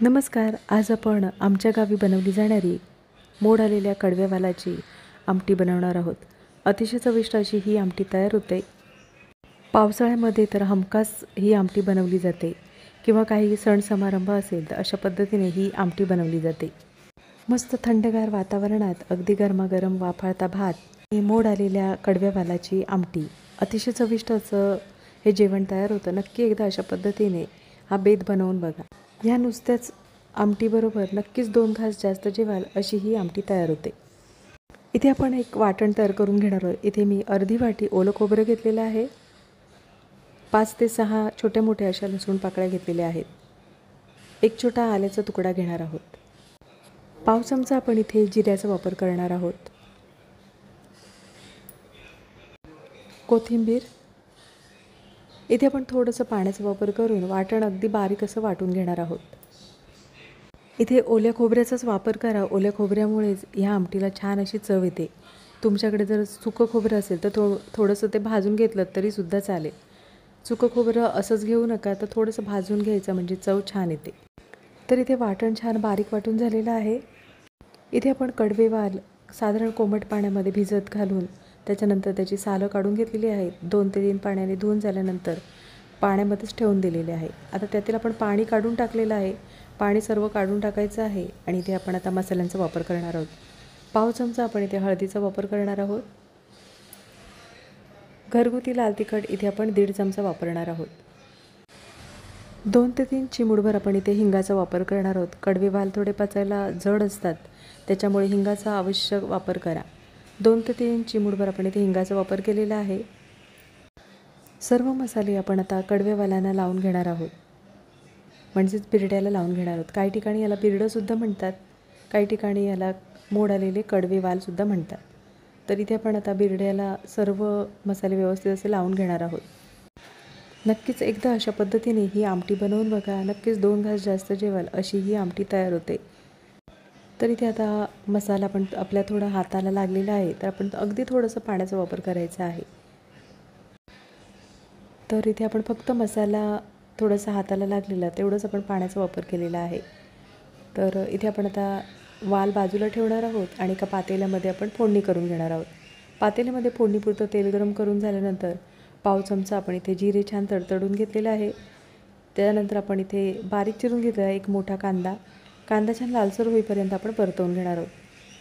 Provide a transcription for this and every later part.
नमस्कार. आज आपण आमच्या गावी बनवली जाणारी मोड आलेल्या कडव्या वालाची आमटी बनवणार आहोत. अतिशय चविष्ट अशी ही आमटी तयार होते. पावसाळ्यामध्ये तर हमखास ही आमटी बनवली जाते किंवा काही सण समारंभ असेल तर अशा पद्धतीने ही आमटी बनवली जाते. मस्त थंडगार वातावरणात अगदी गरमागरम वाफाळता भात आणि मोड आलेल्या कडव्या वालाची आमटी अतिशय चविष्ट असं हे जेवण तयार होतं. नक्की एकदा अशा पद्धतीने हा बेत बनवून बघा. ह्या नुसत्याच आमटीबरोबर नक्कीच 2 घास जास्त जेवाल अशी ही आमटी तयार होते. इथे आपण एक वाटण तयार करून घेणार आहोत. इथे मी अर्धी वाटी ओलं खोबरं घेतलेलं आहे. 5 ते 6 छोट्या मोठ्या अशा लसूण पाकळ्या घेतलेल्या आहेत. एक छोटा आल्याचा तुकडा घेणार आहोत. पाव चमचा आपण इथे जिऱ्याचा वापर करणार आहोत. कोथिंबीर. इथे आपण थोडंसं पाण्याचा वापर करून वाटण अगदी बारीक असं वाटून घेणार आहोत. इथे ओल्या खोबऱ्याचाच वापर करा. ओल्या खोबऱ्यामुळेच ह्या आमटीला छान अशी चव येते. तुमच्याकडे जर सुकं खोबरं असेल तर थोडंसं ते भाजून घेतलं तरीसुद्धा चालेल. सुकं खोबरं असंच घेऊ नका, तर थोडंसं भाजून घ्यायचं म्हणजे चव छान येते. तर इथे वाटण छान बारीक वाटून झालेलं आहे. इथे आपण कडवे वाल साधारण कोमट पाण्यामध्ये भिजत घालून त्याच्यानंतर त्याची सालं काढून घेतलेली आहेत. 2 ते 3 पाण्याने धुवून झाल्यानंतर पाण्यामध्येच ठेवून दिलेले आहे. आता त्यातील आपण पाणी काढून टाकलेलं आहे. पाणी सर्व काढून टाकायचं आहे आणि इथे आपण आता मसाल्यांचा वापर करणार आहोत. पाव चमचा आपण इथे हळदीचा वापर करणार आहोत. घरगुती लाल तिखट इथे आपण 1.5 चमचा वापरणार आहोत. 2 ते 3 चिमूटभर आपण इथे हिंगाचा वापर करणार आहोत. कडवे वाल थोडे पचायला जड असतात, त्याच्यामुळे हिंगाचा आवश्यक वापर करा. 2 ते 3 चिमूटभर आपण इथे हिंगाचा वापर केलेला आहे. सर्व मसाले आपण आता कडव्या वालांना लावून घेणार आहोत, म्हणजेच बिरड्याला लावून घेणार आहोत. काही ठिकाणी याला बिरडंसुद्धा म्हणतात, काही ठिकाणी याला मोड आलेले कडवे वालसुद्धा म्हणतात. तर इथे आपण आता बिरड्याला सर्व मसाले व्यवस्थित असे लावून घेणार आहोत. नक्कीच एकदा अशा पद्धतीने ही आमटी बनवून बघा. नक्कीच 2 घास जास्त जेवाल अशी ही आमटी तयार होते. तर इथे आता मसाला पण आपल्या थोडा हाताला लागलेला आहे, तर आपण अगदी थोडंसं पाण्याचा वापर करायचा आहे. तर इथे आपण फक्त मसाला थोडासा हाताला लागलेला तेवढंच आपण पाण्याचा वापर केलेला आहे. तर इथे आपण आता वाल बाजूला ठेवणार आहोत आणि एका पातेल्यामध्ये आपण फोडणी करून घेणार आहोत. पातेल्यामध्ये फोडणीपुरतं तेल गरम करून झाल्यानंतर पाव चमचा आपण इथे जिरे छान तडतडून घेतलेलं आहे. त्यानंतर आपण इथे बारीक चिरून घेतलेला आहे एक मोठा कांदा. कांदा छान लालसर होईपर्यंत आपण परतवून घेणार आहोत.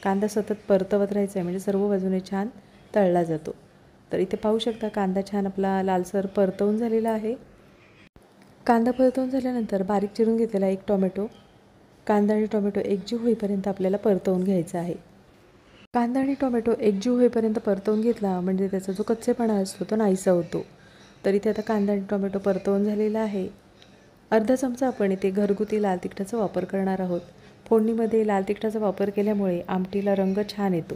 कांदा सतत परतवत राहायचा आहे, म्हणजे सर्व बाजूने छान तळला जातो. तर इथे पाहू शकता कांदा छान आपला लालसर परतवून झालेला आहे. कांदा परतवून झाल्यानंतर बारीक चिरून घेतलेला एक टोमॅटो. कांदा आणि टोमॅटो एकजीव होईपर्यंत आपल्याला परतवून घ्यायचा आहे. कांदा आणि टोमॅटो एकजीव होईपर्यंत परतवून घेतला म्हणजे त्याचा जो कच्चेपणा असतो तो नाहीसा होतो. तर इथे आता कांदा आणि टोमॅटो परतवून झालेला आहे. अर्धा चमचा आपण इथे घरगुती लाल तिखटाचा वापर करणार आहोत. फोडणीमध्ये लाल तिखटाचा वापर केल्यामुळे आमटीला रंग छान येतो.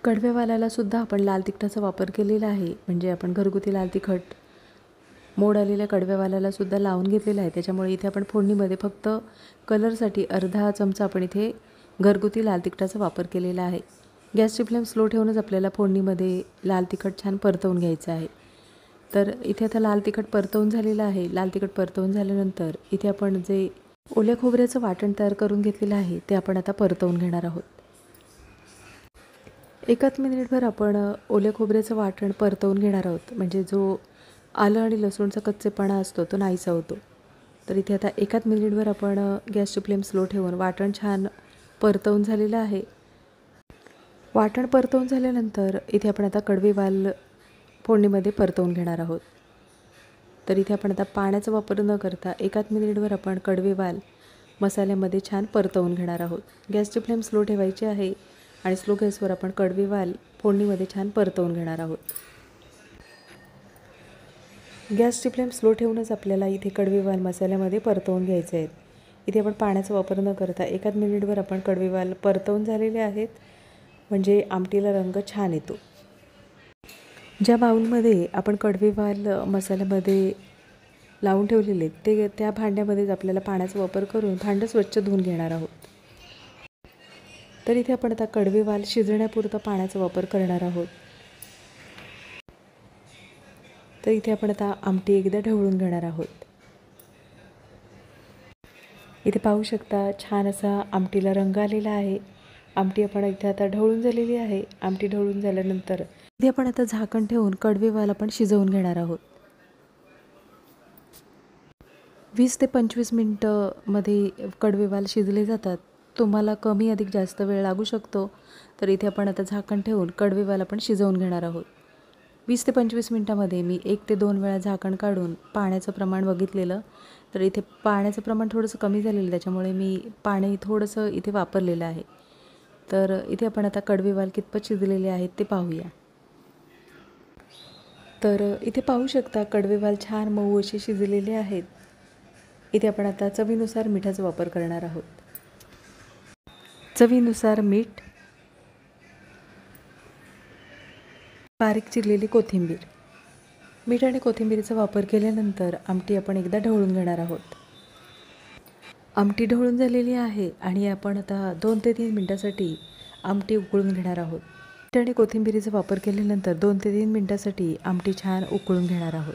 कडव्या वालाला सुद्धा आपण लाल तिखटाचा वापर केलेला आहे, म्हणजे आपण घरगुती लाल तिखट मोड आलेल्या कडव्या वालाला सुद्धा लावून घेतलेला आहे. त्याच्यामुळे इथे आपण फोडणीमध्ये फक्त कलरसाठी अर्धा चमचा आपण इथे घरगुती लाल तिखटाचा वापर केलेला आहे. गॅसची फ्लेम स्लो ठेवूनच आपल्याला फोडणीमध्ये लाल तिखट छान परतवून घ्यायचं आहे. तर इथे आता लाल तिखट परतवून झालेलं आहे. लाल तिखट परतवून झाल्यानंतर इथे आपण जे ओल्या खोबऱ्याचं वाटण तयार करून घेतलेलं आहे ते आपण आता परतवून घेणार आहोत. 1 मिनिटभर आपण ओल्या खोबऱ्याचं वाटण परतवून घेणार आहोत, म्हणजे जो आलं आणि लसूणचा कच्चेपणा असतो तो नाहीसा होतो. तर इथे आता 1 मिनिटभर आपण गॅसची फ्लेम स्लो ठेवून वाटण छान परतवून झालेलं आहे. वाटण परतवून झाल्यानंतर इथे आपण आता कडवे वाल फोडणीमध्ये परतवून घेणार आहोत. तर इथे आपण आता पाण्याचा वापर न करता 1 मिनिटभर आपण कडवे वाल मसाल्यामध्ये छान परतवून घेणार आहोत. गॅसची फ्लेम स्लो ठेवायची आहे आणि स्लो गॅसवर आपण कडवे वाल फोडणीमध्ये छान परतवून घेणार आहोत. गॅसची फ्लेम स्लो ठेवूनच आपल्याला इथे कडवे वाल मसाल्यामध्ये परतवून घ्यायचे आहेत. इथे आपण पाण्याचा वापर न करता 1 मिनिटभर आपण कडवे वाल परतवून झालेले आहेत, म्हणजे आमटीला रंग छान येतो. ज्या बाउलमध्ये आपण कडवे वाल मसाल्यामध्ये लावून ठेवलेले ते त्या भांड्यामध्येच आपल्याला पाण्याचा वापर करून भांडं स्वच्छ धुवून घेणार आहोत. तर इथे आपण आता कडवे वाल शिजण्यापुरता पाण्याचा वापर करणार आहोत. तर इथे आपण आता आमटी एकदा ढवळून घेणार आहोत. इथे पाहू शकता छान असा आमटीला रंग आलेला आहे। आमटी आपण इथे आता ढवळून झालेली आहे। आमटी ढवळून झाल्यानंतर इथे आपण आता झाकण ठेवून कडवे वाल आपण शिजवून घेणार आहोत। 20 ते 25 मिनिटं कडवे वाल शिजले जातात। तुम्हाला कमी अधिक जास्त वेळ लागू शकतो, तर इथे आपण आता झाकण ठेवून कडवे वाल आपण शिजवून घेणार आहोत। 20 ते 25 मिनिटांमध्ये मी 1 ते 2 वेळा झाकण काढून पाण्याचं प्रमाण बघितलेलं, तर इथे पाण्याचं प्रमाण थोडंसं कमी झालेलं, त्याच्यामुळे मी पाणी थोडंसं इथे वापरलेलं आहे। तर इथे आपण आता कडवे वाल कितपत शिजलेले आहेत ते पाहूया। तर इथे पाहू शकता कडवे वाल छान मऊ असे शिजलेले आहेत। इथे आपण आता चवीनुसार मिठाचा वापर करणार आहोत। चवीनुसार मीठ, बारीक चिरलेली कोथिंबीर। मीठ आणि कोथिंबीरीचा वापर केल्यानंतर आमटी आपण एकदा ढवळून घेणार आहोत। आमटी ढवळून झालेली आहे आणि आपण आता 2 ते 3 मिनिटांसाठी आमटी उकळून घेणार आहोत। मीठ आणि कोथिंबीरीचा वापर केल्यानंतर 2 ते 3 मिनिटांसाठी आमटी छान उकळून घेणार आहोत।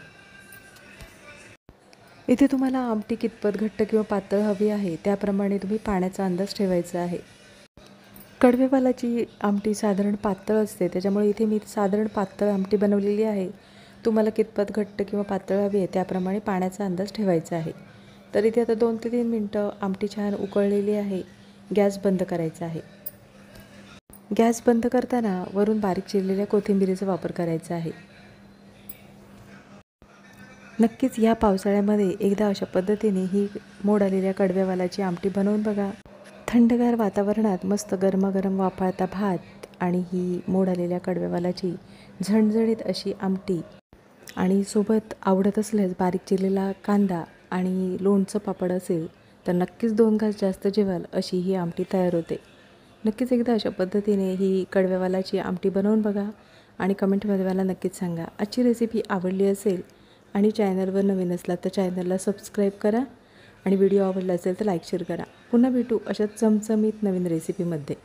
इथे तुम्हाला आमटी कितपत घट्ट किंवा पातळ हवी आहे त्याप्रमाणे तुम्ही पाण्याचा अंदाज ठेवायचा आहे। कडवे वालाची आमटी साधारण पातळ असते, त्याच्यामुळे इथे मी साधारण पातळ आमटी बनवलेली आहे। तुम्हाला कितपत घट्ट किंवा पातळ हवी आहे त्याप्रमाणे पाण्याचा अंदाज ठेवायचा आहे। तर इथे आता 2 ते 3 मिनिटं आमटी छान उकळलेली आहे। गॅस बंद करायचा आहे। गॅस बंद करताना वरून बारीक चिरलेल्या कोथिंबीरीचा वापर करायचा आहे। नक्कीच या पावसाळ्यामध्ये एकदा अशा पद्धतीने ही मोड आलेल्या कडव्या वालाची आमटी बनवून बघा। थंडगार वातावरणात मस्त गरमागरम वाफाळता भात आणि ही मोड आलेल्या कडव्या वालाची झणझणीत अशी आमटी आणि सोबत आवडत असल्यास बारीक चिरलेला कांदा आणि लोणचं पापड असेल तर नक्कीच 2 घास जास्त जेवाल अशी ही आमटी तयार होते। नक्कीच एकदा अशा पद्धतीने ही कडव्या वालाची आमटी बनवून बघा आणि कमेंटमध्ये मला नक्कीच सांगा। आजची रेसिपी आवडली असेल आणि चॅनलवर नवीन असला तर चॅनलला सबस्क्राईब करा आणि व्हिडिओ आवडला असेल तर लाईक शेअर करा। पुन्हा भेटू अशाच चमचमीत नवीन रेसिपीमध्ये।